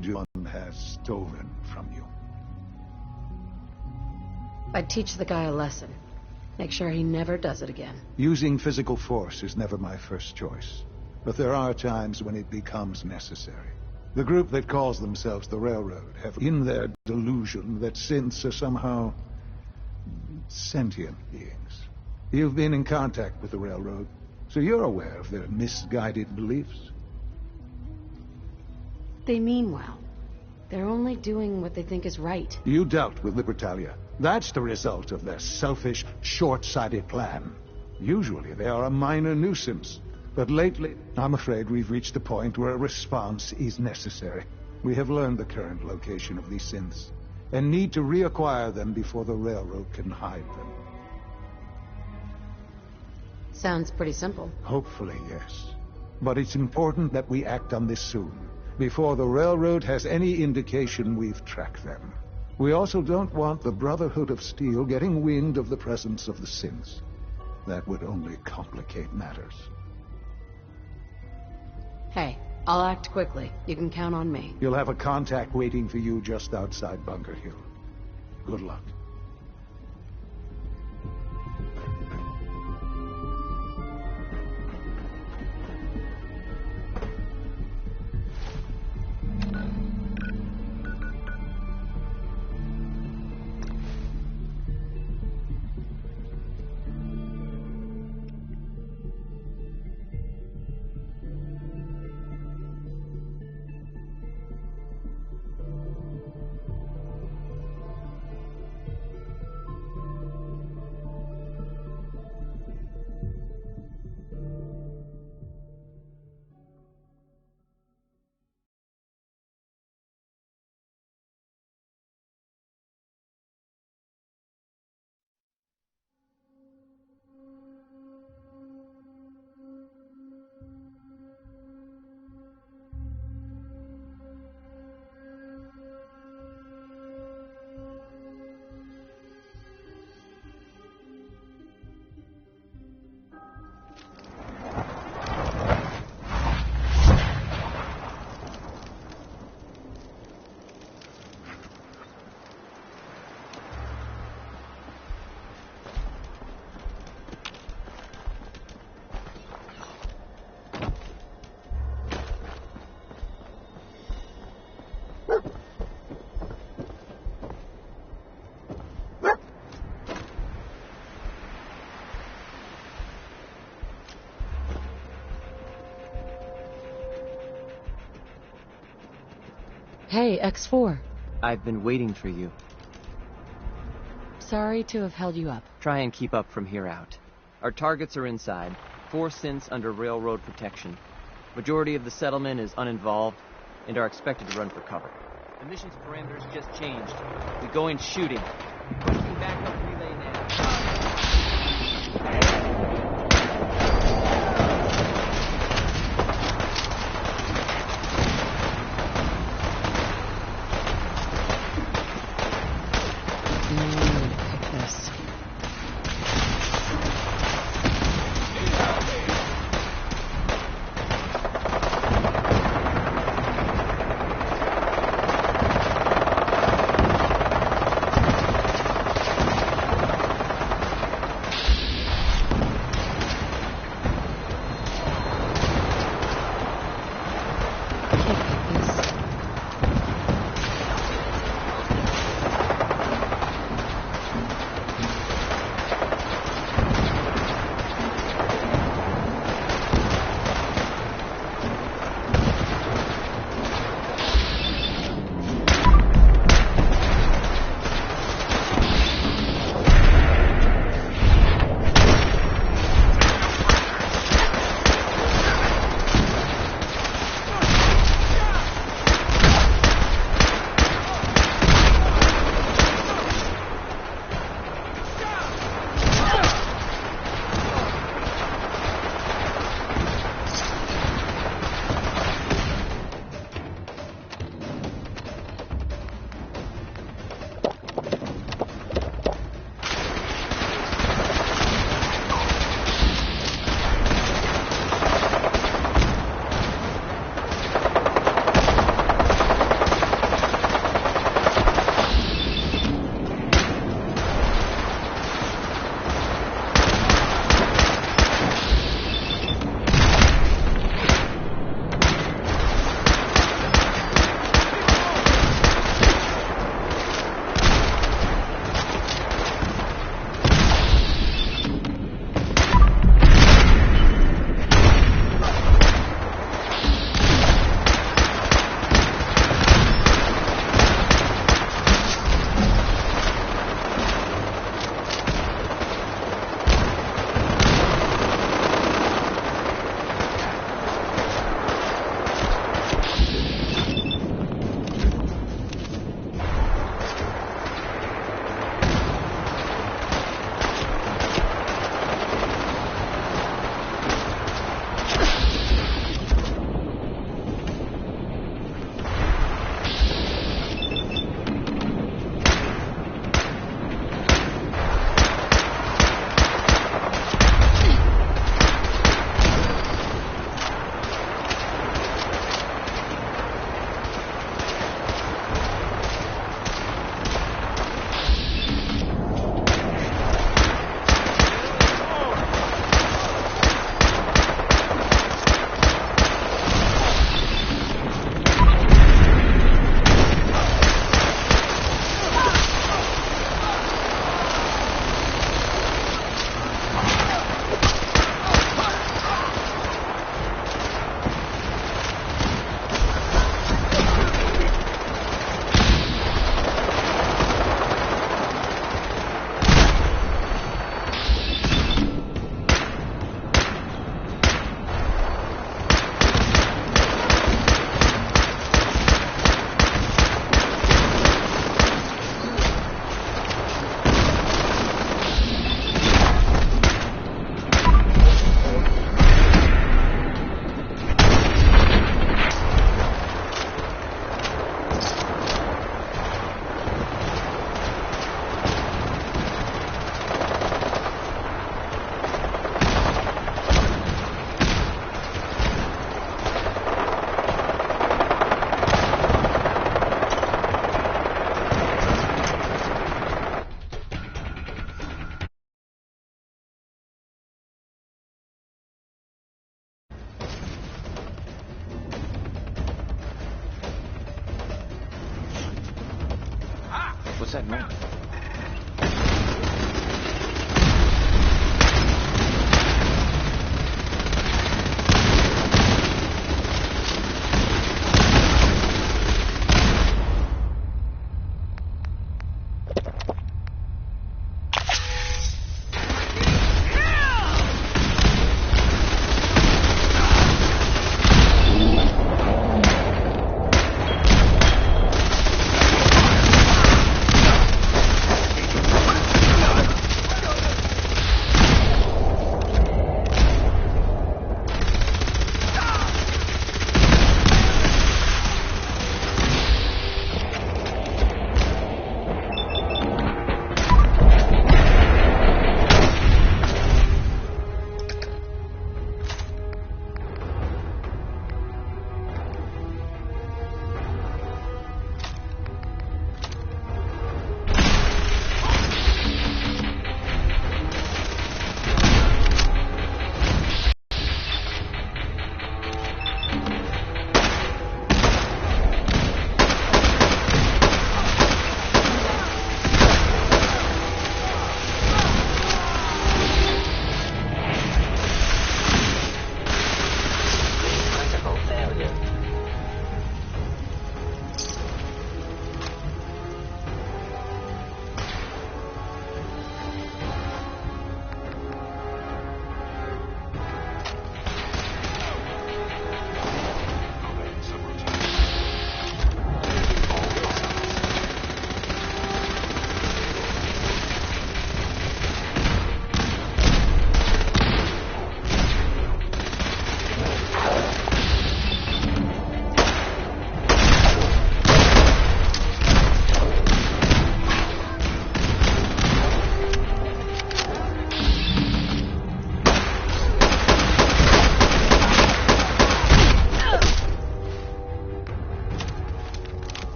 John has stolen from you. I'd teach the guy a lesson. Make sure he never does it again. Using physical force is never my first choice. But there are times when it becomes necessary. The group that calls themselves the Railroad have in their delusion that synths are somehow sentient beings. You've been in contact with the Railroad, so you're aware of their misguided beliefs. They mean well. They're only doing what they think is right. You dealt with Libertalia. That's the result of their selfish, short-sighted plan. Usually they are a minor nuisance. But lately, I'm afraid we've reached a point where a response is necessary. We have learned the current location of these synths, and need to reacquire them before the Railroad can hide them. Sounds pretty simple. Hopefully, yes. But it's important that we act on this soon, before the Railroad has any indication we've tracked them. We also don't want the Brotherhood of Steel getting wind of the presence of the synths. That would only complicate matters. Hey, I'll act quickly. You can count on me. You'll have a contact waiting for you just outside Bunker Hill. Good luck. Hey, X4. I've been waiting for you. Sorry to have held you up. Try and keep up from here out. Our targets are inside. 4 synths under railroad protection. Majority of the settlement is uninvolved and are expected to run for cover. The mission's parameters just changed. We go in shooting. Requesting backup relay now. What's that mean?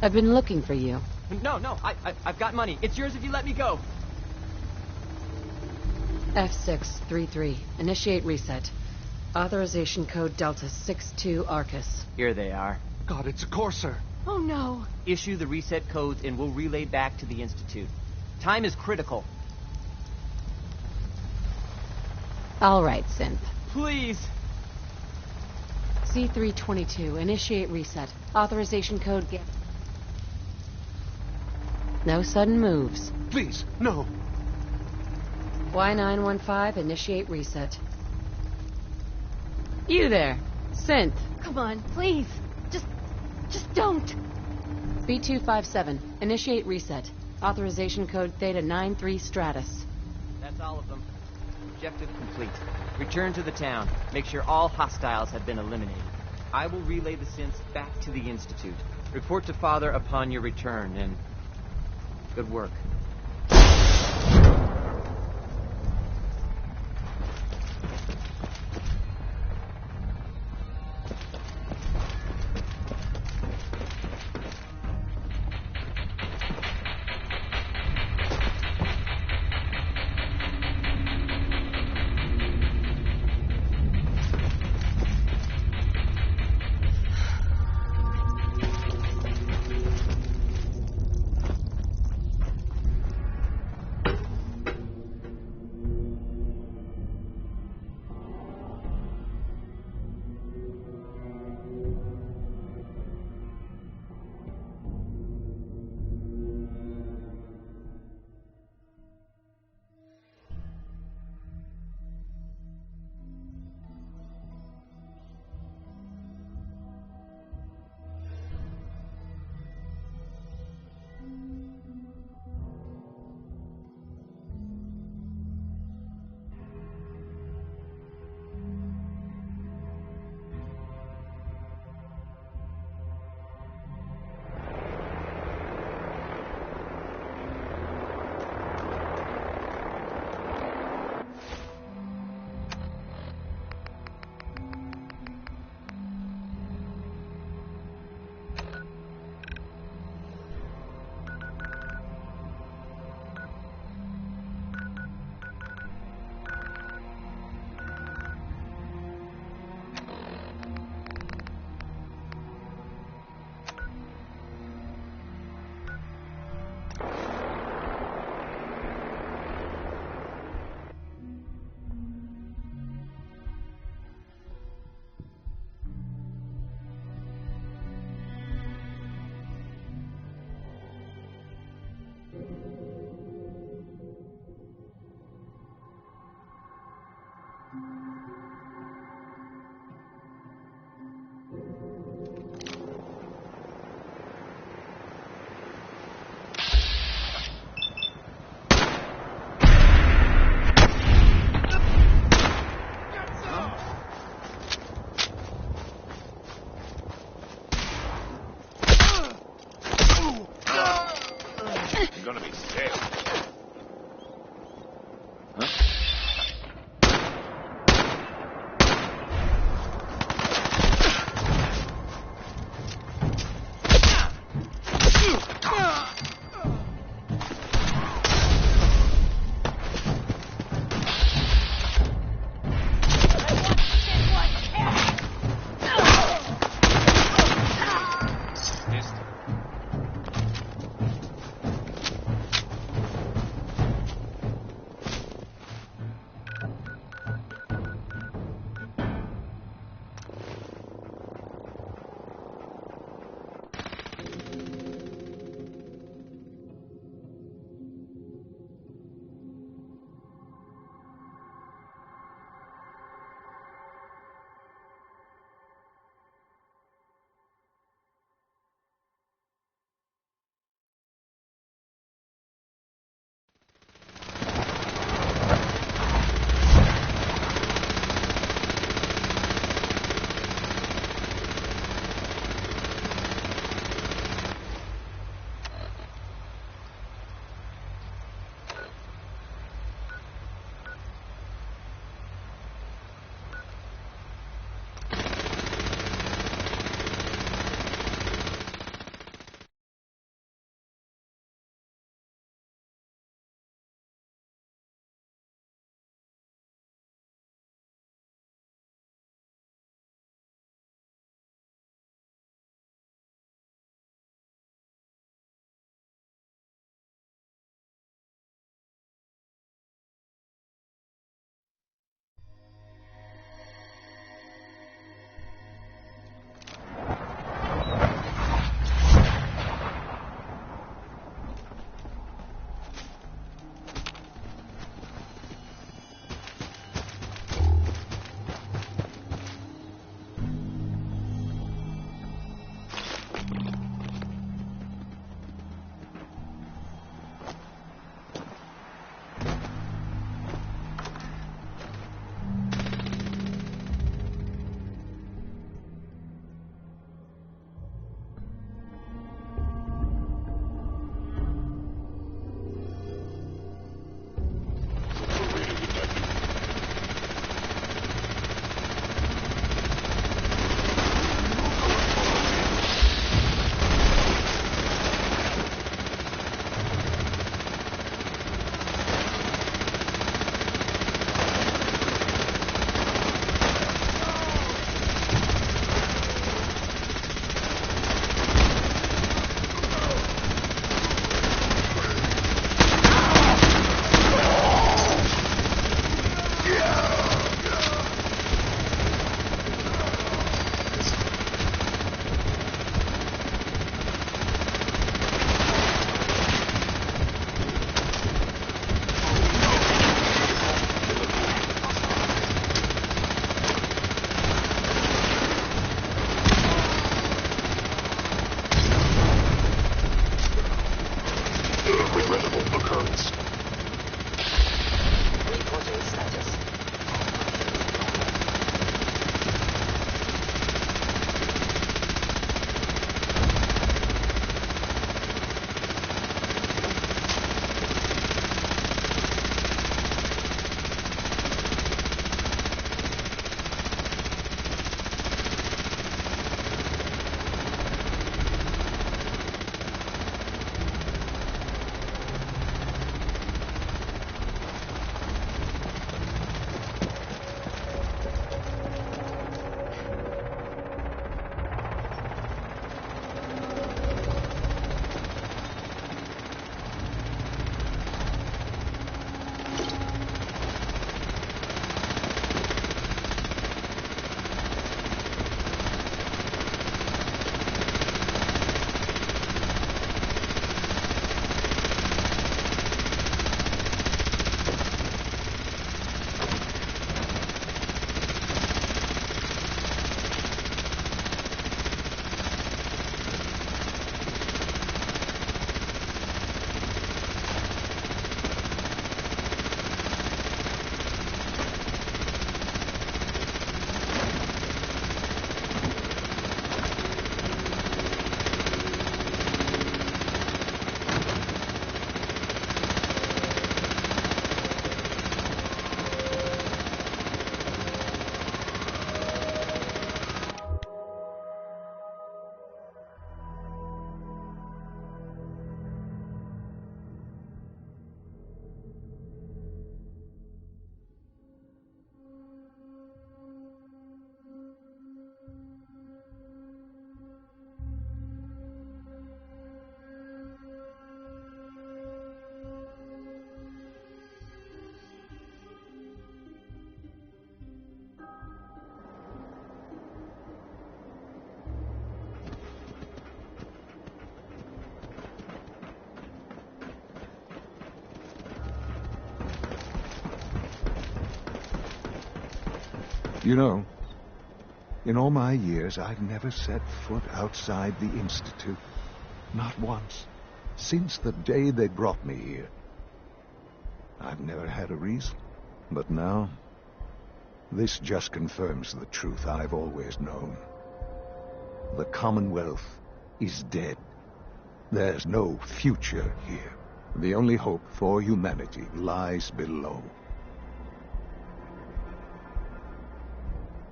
I've been looking for you. No, I've got money. It's yours if you let me go. F633. Initiate reset. Authorization code Delta 62 Arcus. Here they are. God, it's a Courser. Oh no! Issue the reset codes and we'll relay back to the Institute. Time is critical. All right, Synth. Please! C322, initiate reset. Authorization code get... No sudden moves. Please, no. Y915, initiate reset. You there, Synth. Come on, please. Just don't. B257, initiate reset. Authorization code Theta 93 Stratus. That's all of them. Objective complete. Return to the town. Make sure all hostiles have been eliminated. I will relay the synths back to the Institute. Report to Father upon your return, and good work. You know, in all my years, I've never set foot outside the Institute. Not once. Since the day they brought me here. I've never had a reason. But now, this just confirms the truth I've always known. The Commonwealth is dead. There's no future here. The only hope for humanity lies below.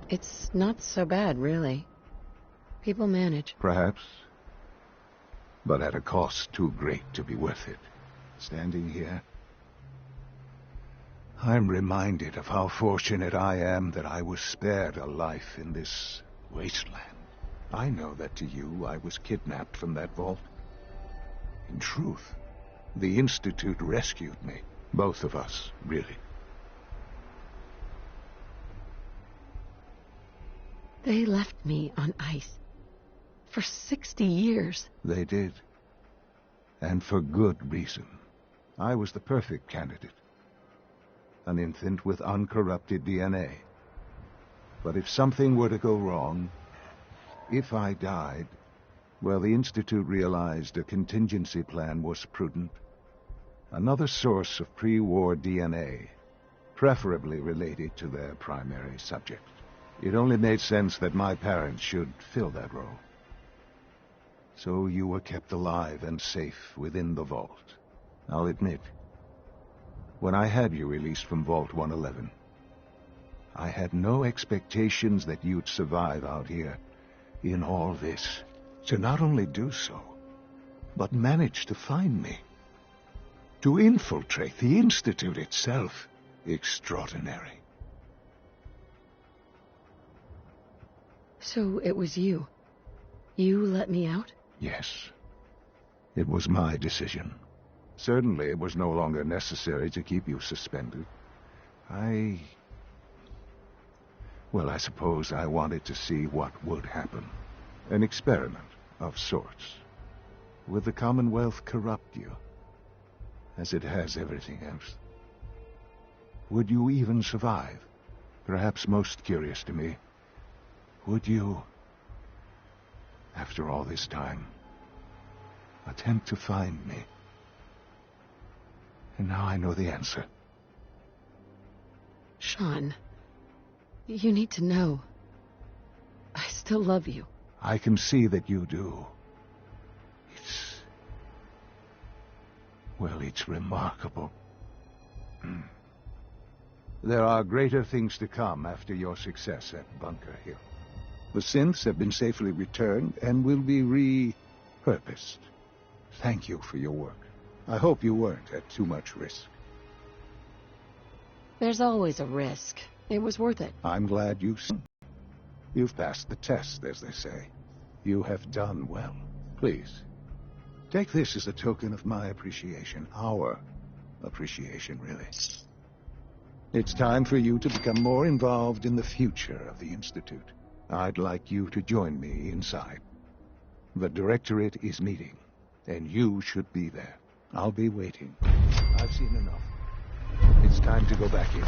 It's not so bad, really. People manage. Perhaps. But at a cost too great to be worth it. Standing here, I'm reminded of how fortunate I am that I was spared a life in this wasteland. I know that to you, I was kidnapped from that vault. In truth, the Institute rescued me. Both of us, really. They left me on ice. For 60 years. They did. And for good reason. I was the perfect candidate. An infant with uncorrupted DNA. But if something were to go wrong, if I died, well, the Institute realized a contingency plan was prudent. Another source of pre-war DNA, preferably related to their primary subject. It only made sense that my parents should fill that role. So you were kept alive and safe within the vault. I'll admit, when I had you released from Vault 111, I had no expectations that you'd survive out here in all this. To not only do so, but manage to find me. To infiltrate the Institute itself. Extraordinary. So it was you. You let me out? Yes. It was my decision. Certainly it was no longer necessary to keep you suspended. Well, I suppose I wanted to see what would happen. An experiment of sorts. Would the Commonwealth corrupt you, as it has everything else? Would you even survive? Perhaps most curious to me, would you, after all this time, attempt to find me? And now I know the answer. Sean, you need to know. I still love you. I can see that you do. It's remarkable. There are greater things to come after your success at Bunker Hill. The synths have been safely returned and will be repurposed. Thank you for your work. I hope you weren't at too much risk. There's always a risk. It was worth it. I'm glad you've passed the test, as they say. You have done well. Please, take this as a token of my appreciation. Our appreciation, really. It's time for you to become more involved in the future of the Institute. I'd like you to join me inside. The Directorate is meeting, and you should be there. I'll be waiting. I've seen enough. It's time to go back in.